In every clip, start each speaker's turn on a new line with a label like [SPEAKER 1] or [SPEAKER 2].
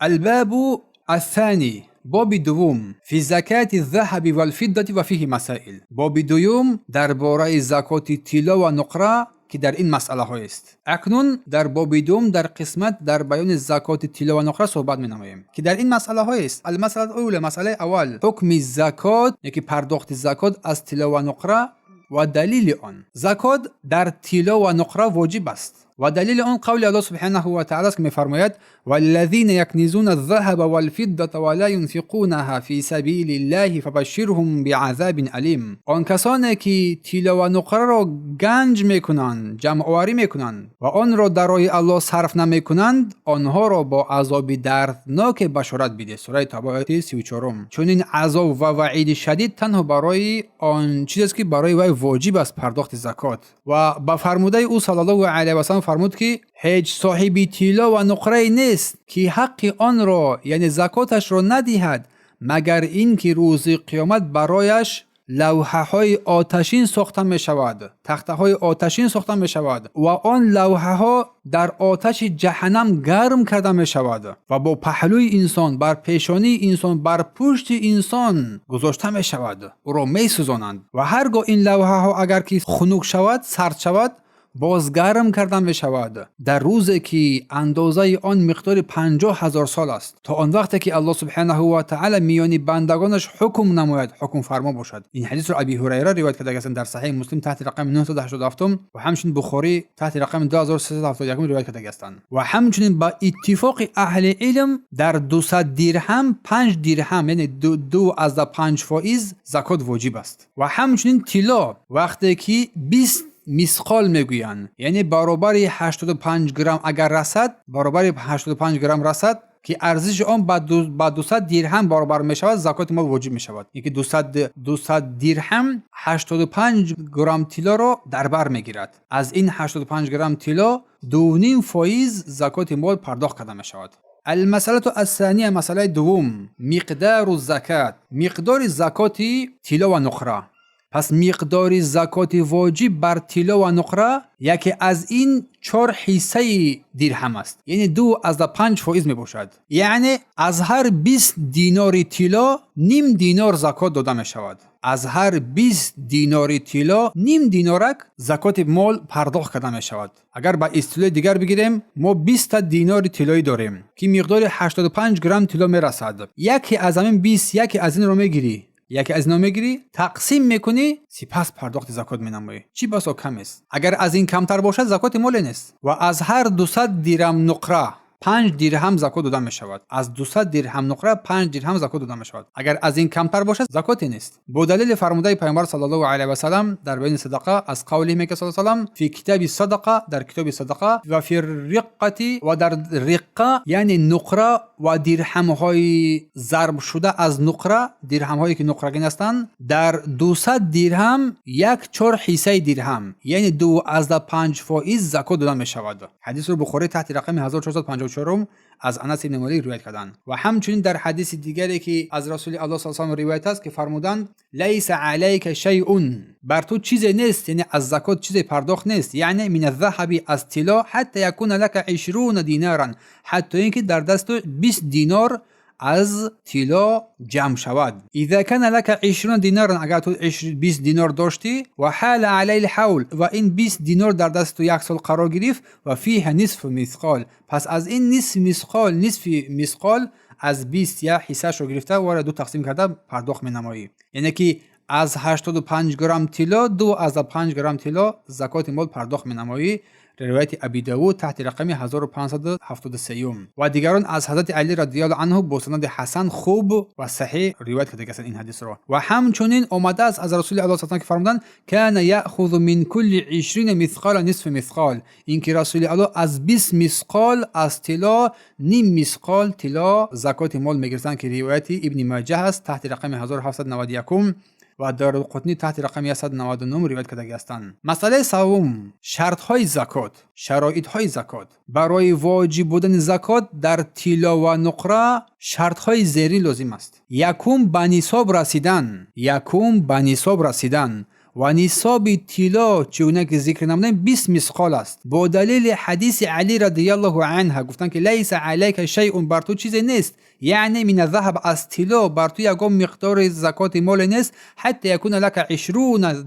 [SPEAKER 1] الباب الثاني باب دوم فی زکات الذهب والفضة و فیه مسائل. باب دوم درباره زکات طلا و نقره که در این مسئله ها است. اکنون در باب دوم در قسمت در بیان زکات طلا و نقره صحبت می نماییم که در این مسئله ها است. المسئله الاولى، مسئله اول، حکم زکات، یکی پرداخت زکات از طلا و نقره و دلیل آن. زکات در طلا و نقره واجب است و دلیل آن قول الله سبحانه و تعالی است که می‌فرماید والذین یکنزون الذهب والفضة ولا ينفقونها فی سبیل الله فبشرهم بعذاب علیم. آن کسانی که طلا و نقره را گنج میکنند، جمع آوری میکنند و آن را در راه الله صرف نمیکنند، آنها را با عذاب دردناک بشارت بده. سوره توبه 34. چون این عذاب و وعید شدید تنها برای آن چیزی است که برای وی واجب است پرداخت زکات. و با فرموده او صلی الله علیه و سلم فرمود که هیچ صاحبی طلا و نقره نیست که حق آن را یعنی زکاتش را ندهد مگر این که روز قیامت برایش لوحه های آتشین ساخته می شود، تخته های آتشین ساخته می شود و آن لوحه ها در آتش جهنم گرم کرده می شود و با پهلوی انسان، بر پیشانی انسان، بر پشت انسان گذاشته می شود، او را می سوزانند و هرگاه این لوحه ها اگر که خنک شود، سرد شود، باز گرم کردن می شود در روزی که اندازه آن مقدار 50,000 سال است، تا آن وقتی که الله سبحانه و تعالی میان بندگانش حکم نماید، حکم فرما باشد. این حدیث را ابی هریره روایت کرده است در صحیح مسلم تحت رقم 987 و همچنین بخاری تحت رقم 2371 روایت کرده است. و همچنین با اتفاق اهل علم در 200 درهم 5 درهم یعنی 2.5% زکات واجب است. و همچنین طلا وقتی که 20 مسقال میگویند، یعنی برابر 85 گرم اگر رسد، برابر 85 گرم رسد که ارزش آن با 200 درهم برابر می شود، زکات مال واجب می شود. یعنی 200 درهم 85 گرم طلا را در بر می گیرد. از این 85 گرم طلا 2.5% زکات مال پرداخت کرده می شود. المسألة الثانية، مسئله دوم، مقدار الزکات، مقدار زکات طلا و نقره. پس مقدار زکات واجب بر طلا و نقره یکی از این 4 حصه درهم است، یعنی 2.5% می باشد. یعنی از هر 20 دینار طلا نیم دینار زکات داده می شود. از هر 20 دینار طلا نیم دینارک زکات مال پرداخت کرده می شود. اگر با اصطلاح دیگر بگیریم، ما 20 دینار طلایی داریم که مقدار 85 گرم طلا می رسد. یکی از همین 20 یکی از این رو میگیری، یکی از اینا میگیری، تقسیم میکنی، سپس پرداخت زکات مینمایی. چی بسا کم است. اگر از این کمتر باشد زکات مال نیست. و از هر 200 درهم نقره 5 درهم زکات داده می شود. از 200 درهم نقره 5 درهم زکات داده می شود. اگر از این کمتر باشد زکات نیست. با دلیل فرموده پیامبر صلی الله علیه و سلم در بیان صدقه از قولی میگه صلی الله علیه و سلم فی کتاب صدقه، در کتاب صدقه، و فی رقه، و در رقه یعنی نقره و درهم های ضرب شده از نقره، درهم هایی که نقرگین هستند، در 200 درهم 1/4 حصه درهم یعنی 2.5% زکات داده می شود. حدیث رو بخاری تحت رقم 1454 از انس بن مالک روایت کردند. و همچنین در حدیث دیگری که از رسول الله صلی الله علیه و آله روایت است که فرمودند لیس علیک شیء، بر تو چیزی نیست، یعنی از زکات چیزی پرداخت نیست، یعنی من الذهب، از طلا، حتی یکون لك 20 دینارا، حتی اینکه در دست 20 دینار از طلا جمع شود. اذا كان لك 20 دینار، اگر تو 20 دینار داشتی، و حال علی الحول، و این 20 دینار در دست تو 1 سال قرار گرفت، و فیه نصف مثقال، پس از این نصف مثقال از 20 یا حصهش رو گرفته و 2 تقسیم کرده پرداخت می‌نمایی. یعنی که از 85 گرم طلا 2.5 گرم طلا زکات مال پرداخت می‌نمایی. روایت ابی داود تحت رقم 1573 و دیگران از حضرت علی رضی الله عنه با سند حسن خوب و صحیح روایت کرده است این حدیث را. و همچنین آمده است از رسول الله صلی الله علیه و آله که فرمودند کان یاخذ من کل 20 مثقال نصف مثقال، این که رسول الله از 20 مثقال از طلا نیم مثقال طلا زکات مال میگیرند که روایت ابن ماجه است تحت رقم 1791 و دارالقطنی تحت رقم 199 روایت کرده هستند. مسئله سوم، شرط های زکات، شرایط های زکات. برای واجب بودن زکات در طلا و نقره شرط های زیرین لازم است. یکم به نصاب رسیدن، و نصاب طلا چونه که ذکر نمودن 20 مثقال است. با دلیل حدیث علی رضی الله عنه گفتن که لیس علیک شیء، بر تو چیزی نیست، یعنی من الذهب، از طلا بر تو یگام مقدار زکات مال نیست، حتی یکون لک 20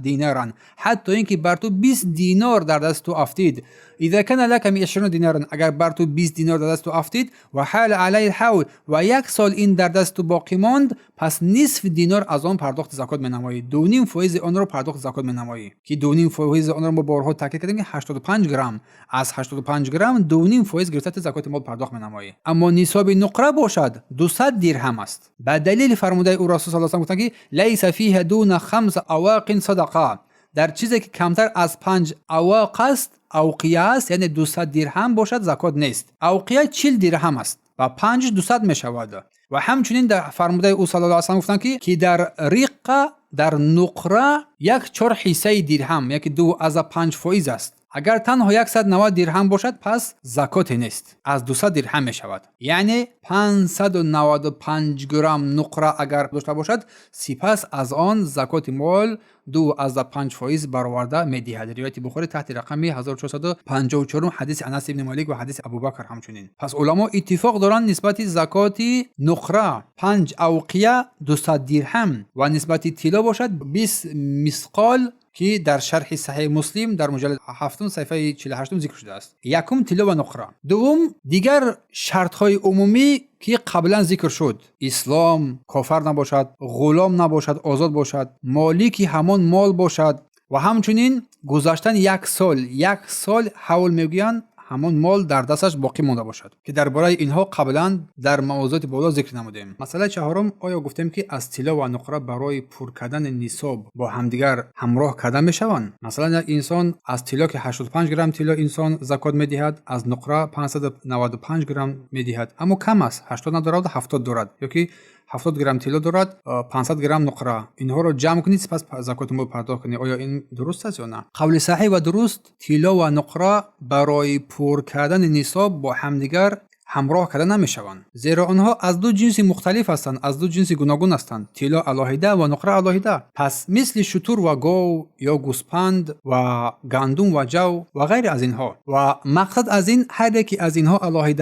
[SPEAKER 1] دینارا، حتی اینکه بر تو 20 دینار در دست تو افتید. اذا کان لک 20 دینارا، اگر بر تو 20 دینار در دست تو افتید و حال علی الحول و یک سال این در دست تو باقی ماند، پس نصف دینار از آن پرداخت زکات منمایی، 2.5 فایز آن را پرداخت زکات منمایی، که 2.5 فایز آن را ما بارها تاکید کردیم که 85 گرم، از 85 گرم 2.5 فایز گرفته زکات مال پرداخت منمایی. اما نصاب نقره باشد 200 درهم است. به دلیل فرموده او رسول صلی الله علیه و آله گفتن که لیس فیه دون 5 اواق صدقه، در چیزی که کمتر از 5 اواق است، اوقیه است، یعنی 200 درهم باشد زکات نیست. اوقیه 40 درهم است و 5 200 می شود. و همچنین در فرموده او صلی الله علیه و آله گفتن که در ریقه، در نقره 1/4 حصه درهم، یکی 2 از 5 فایز است. اگر تنها 190 درهم باشد پس زکات نیست، از 200 درهم می شود. یعنی 595 گرم نقره اگر داشته باشد، سپس از آن زکات مال 2 از 5 فایز برآورده می دهد. روایت بخاری تحت رقم 1454 حدیث انس ابن مالک و حدیث ابوبکر همچنین. پس علما اتفاق دارند نسبت زکات نقره 5 اوقیه 200 درهم و نسبت طلا باشد 20 مثقال، که در شرح صحیح مسلم در مجلد 7 صفحه 48 ذکر شده است. یکم طلا و نقره. دوم دیگر شرط های عمومی که قبلا ذکر شد، اسلام، کافر نباشد، غلام نباشد، آزاد باشد، مالک همان مال باشد و همچنین گذشتن 1 سال حول میگویند همون مال در دستش باقی مانده باشد، که درباره اینها قبلا در موضوعات بالا ذکر نمودیم. مسئله چهارم، آیا گفتیم که از طلا و نقره برای پر کردن نصاب با همدیگر همراه کردن میشوند؟ مثلا انسان از طلا که 85 گرم طلا انسان زکات میدهد، از نقره 595 گرم میدهد، اما کم است، 80 ندارد، 70 دارد، یا که 70 گرم طلا دارد، 500 گرم نقره، اینها رو جمع کنید سپس زکات مال پرداخت کنید. آیا این درست است یا نه؟ قول صحیح و درست، طلا و نقره برای پر کردن نصاب با همدیگر همراه کردن نمیشوند، زیرا آنها از دو جنس مختلف هستند، از دو جنس گوناگون هستند، طلا علاهده و نقره علاهده. پس مثل شتر و گاو یا گوسپند و گندم و جو و غیر از اینها، و مقصد از این هر یکی از اینها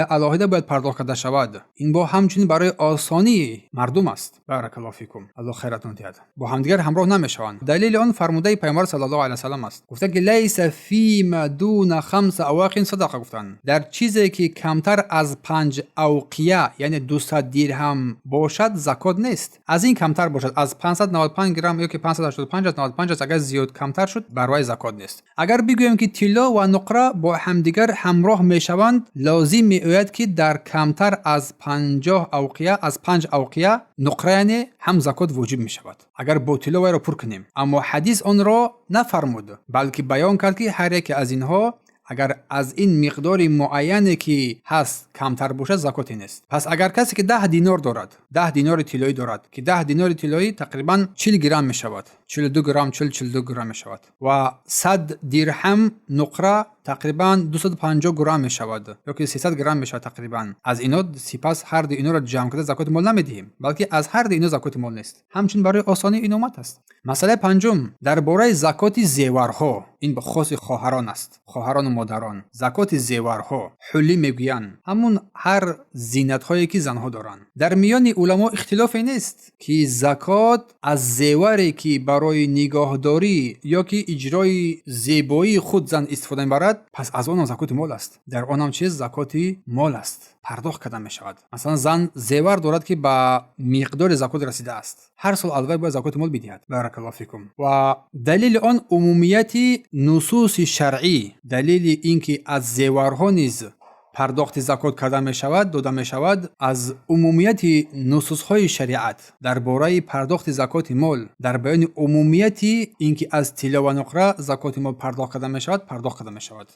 [SPEAKER 1] علاهده باید پرداخت کرده شود. این با همچنین برای آسانی مردم است. بارک الله فیکم، الله خیرتون دهد. با همدیگر همراه نمیشوند. دلیل آن فرموده پیامبر صلی الله علیه و سلم است، گفته که لیس فیما دون 5 اواق صدقه، گفتن در چیزی که کمتر از 5 اوقیه یعنی 200 درهم باشد زکات نیست. از این کمتر باشد، از 595 گرم یا که 585 از 95 است، اگر زیاد کمتر شد برای زکات نیست. اگر بگوییم که طلا و نقره با همدیگر همراه میشوند، لازم میآید که در کمتر از 50 اوقیه، از 5 اوقیه نقره یعنی هم زکات واجب می شود اگر با طلا وی را پر کنیم. اما حدیث آن را نفرمود، بلکه بیان کرد که هر یک از اینها اگر از این مقدار معینی که هست کمتر باشد زکاتی نیست. پس اگر کسی که 10 دینار دارد، 10 دینار طلایی دارد، که 10 دینار طلایی تقریبا 40 گرم می شود، 42 گرم، 42 گرم می شود، و 100 درهم نقره تقریبا 250 گرم می شود، یا که 300 گرم می شود تقریبا. از اینا سپس هر دو اینا را جمع کرده زکات مال نمیدهیم، بلکه از هر دو اینا زکات مال نیست. همچنین برای آسانی این اومد است. مسئله پنجم، درباره زکات زیورها، این به خاص خواهران است، خواهران و مادران. زکات زیورها، حلی میگویند، همون هر زینت هایی که زنها دارند. در میان علما اختلافی نیست که زکات از زیوری که برای نگاهداری یا که اجرای زیبایی خود زن استفاده میبرد، پس از آن زکات مال است. در آن هم چیز زکاتی مال است، پرداخت کرده می شود. مثلا زن زیور دارد که با مقدار زکات رسیده است، هر سال اول باید زکات مال بدهد. بارک الله فیکم. و دلیل آن عمومیت نصوص شرعی، دلیل اینکه از زیورها نیز پرداخت زکات کرده می شود، داده می شود، از عمومیت نصوص های شریعت درباره پرداخت زکات مال، در بیان عمومیت اینکه از طلا و نقره زکات مال پرداخت کرده می شود، پرداخت کرده می شود.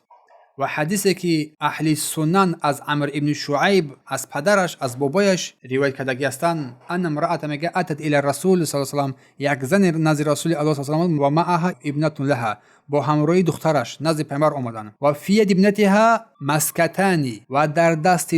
[SPEAKER 1] و حدیثی که اهل سنن از عمرو ابن شعیب از پدرش از بابایش روایت کرده هستند، ان امرأة میگه اتت الی رسول صلی الله علیه و سلم، یک زن نزد رسول الله صلی الله علیه و معها ابنه لها، با همراهی دخترش نزد پیامبر آمدند. و فی ید ابنتها مسکتانی، و در دست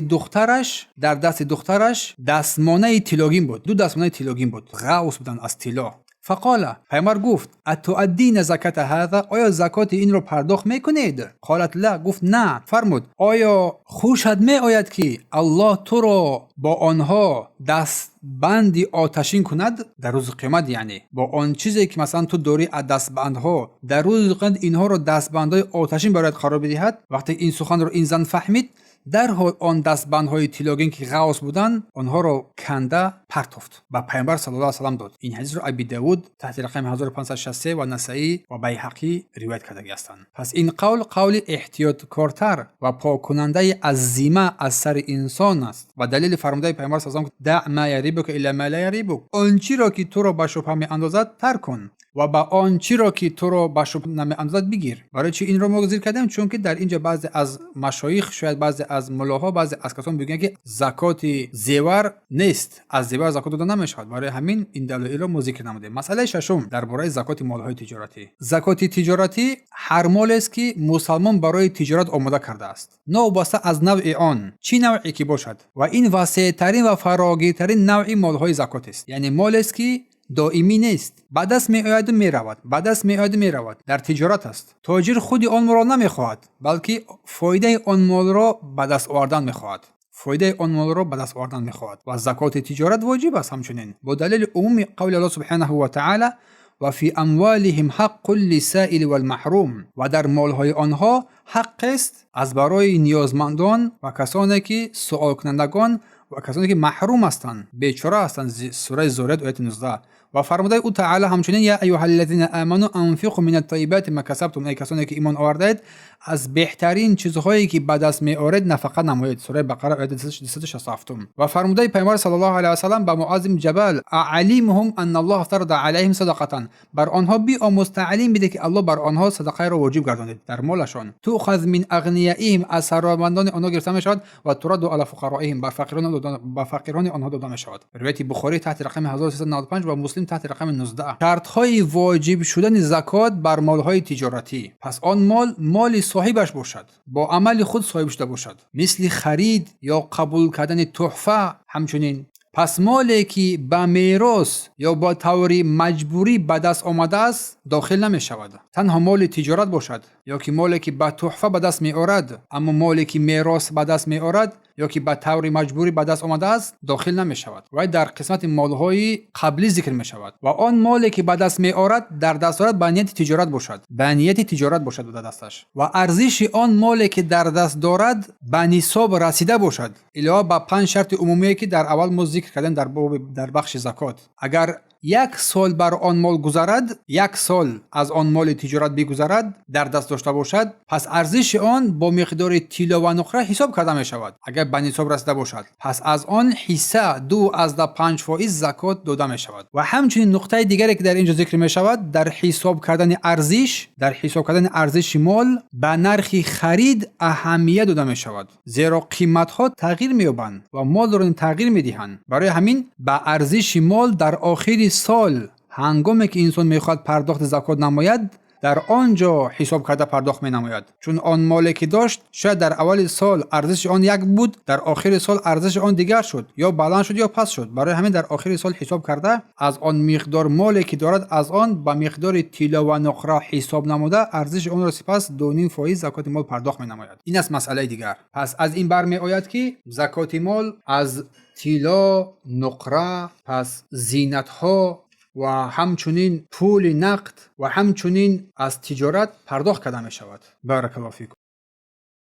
[SPEAKER 1] دخترش دستمانه طلاگین بود، دو دستمانه طلاگین بود، غوث بودن از طلا. فقال پیامبر گفت اتؤدین زکات هذا، آیا زکات این رو پرداخت میکنید؟ قالت لا، گفت نه. فرمود آیا خوشت می آید که الله تو را با آنها دست بندی آتشین کند در روز قیامت؟ یعنی با آن چیزی که مثلا تو داری از دستبندها در روز قیامت اینها رو دستبندهای آتشین برایت قرار بدهد. وقتی این سخن رو این زن فهمید، در حال آن دستبندهای طلاگین که غوث بودن آنها رو کنده پرتافت و پیامبر صلی الله علیه و سلم داد. این حدیث رو ابی داود تحت رقم 1563 و نسائی و بیهقی روایت کرده هستند. پس این قول احتیاط کارتر و پاک کننده عظیمه از سر انسان است و دلیل فرموده پیامبر صلی الله علیه و سلم دع ما یریبک الا ما لا یریبک، آن چیزی را که تو را به شبهه میاندازد ترک کن و با آن چیزی را که تو را به شبهه نمیاندازد بگیر. برای چی این رو ما ذکر کردیم؟ چون که در اینجا بعضی از مشایخ، شاید بعضی از ملاها، بعضی از کسان میگن که زکات زیور نیست، از زیور زکات داده نمیشود. برای همین این دلایل رو ما ذکر نمودیم. مسئله ششم درباره زکات مالهای تجارتی. زکات تجارتی هر مالی است که مسلمان برای تجارت آماده کرده است، نوبسته از نوع آن چی نوعی که باشد، و این وسیع ترین و فراگیرترین نوع مالهای زکات است. یعنی مالی است که دائمی نیست، بعد از میآید و میرود، بعد از میآید و میرود. در تجارت است، تاجر خودی آن مال را نمیخواهد، بلکه فایده آن مال را به دست آوردن میخواهد. فایده آن مال را به دست آوردن میخواهد و زکات تجارت واجب است همچنین با دلیل عموم قول الله سبحانه و تعالی و فی اموالهم حق للسائل والمحروم، و در مالهای آنها حق است از برای نیازمندان و کسانی که سوال کنندگان و کسانی که محروم هستند، بیچاره هستند. سوره زرد آیه 19. و فرموده او تعالی همچنین یا ایها الذین آمنوا انفقوا من الطیبات ما کسبتم، ای کسانی که ایمان آوردید از بهترین چیزهایی که به دست میآورید نفقه نمایید. سوره بقره آیه 267. و فرموده پیامبر صلی الله علیه و سلم به معاذ بن جبل اعلیمهم ان الله افترض علیهم صدقه، بر آنها بیاموز تعلیم بده که الله بر آنها صدقه را واجب گردانید در مالشان. تؤخذ من اغنیائهم، از ثروتمندان آنها گرفته میشود، و ترد علی فقرائهم، به فقیران آنها داده میشود. روایت بخاری تحت رقم 1395 و مسلم تحت رقم 19. شرط‌های واجب شدن زکات بر مال‌های تجارتی. پس آن مال صاحبش باشد، با عمل خود صاحب شده باشد، مثل خرید یا قبول کردن تحفه. همچنین پس مالی که به میراث یا با طوری مجبوری به دست آمده است داخل نمی شود. تنها مال تجارت باشد یا که مالی که به تحفه به دست می آورد، اما مالی که میراث به دست می آورد یا که به طور مجبوری به دست آمده است داخل نمی شود و در قسمت مالهای قبلی ذکر می شود. و آن مالی که به دست می آورد در دست دارد به نیت تجارت باشد، به نیت تجارت باشد در دستش، و ارزش آن مالی که در دست دارد به نصاب رسیده باشد، علاوه بر 5 شرط عمومی که در اول ما ذکر کردیم در بخش زکات. اگر 1 سال بر آن مال گذرد، 1 سال از آن مال تجارت بگذرد در دست داشته باشد، پس ارزش آن با مقدار طلا و نقره حساب کرده می شود. اگر به نصاب رسیده باشد، پس از آن حصه 2.5% زکات داده می شود. و همچنین نقطه دیگری که در اینجا ذکر می شود، در حساب کردن ارزش مال به نرخ خرید اهمیت داده می شود، زیرا قیمت ها تغییر می یابند و مال را تغییر می دهند. برای همین به ارزش مال در آخر سال هنگامی که انسان میخواد پرداخت زکات نماید، در آنجا حساب کرده پرداخت می نماید. چون آن مالی که داشت شاید در اول سال ارزش آن یک بود، در آخر سال ارزش آن دیگر شد، یا بلند شد یا پس شد. برای همین در آخر سال حساب کرده از آن مقدار مالی که دارد از آن به مقدار طلا و نقره حساب نموده ارزش آن را سپس 2.5% زکات مال پرداخت می نماید. این است مسئله دیگر. پس از این برمی آید که زکات مال از طلا، نقره، پس زینت ها و همچنین پول نقد و همچنین از تجارت پرداخت کرده می شود. بارک الله فیکم.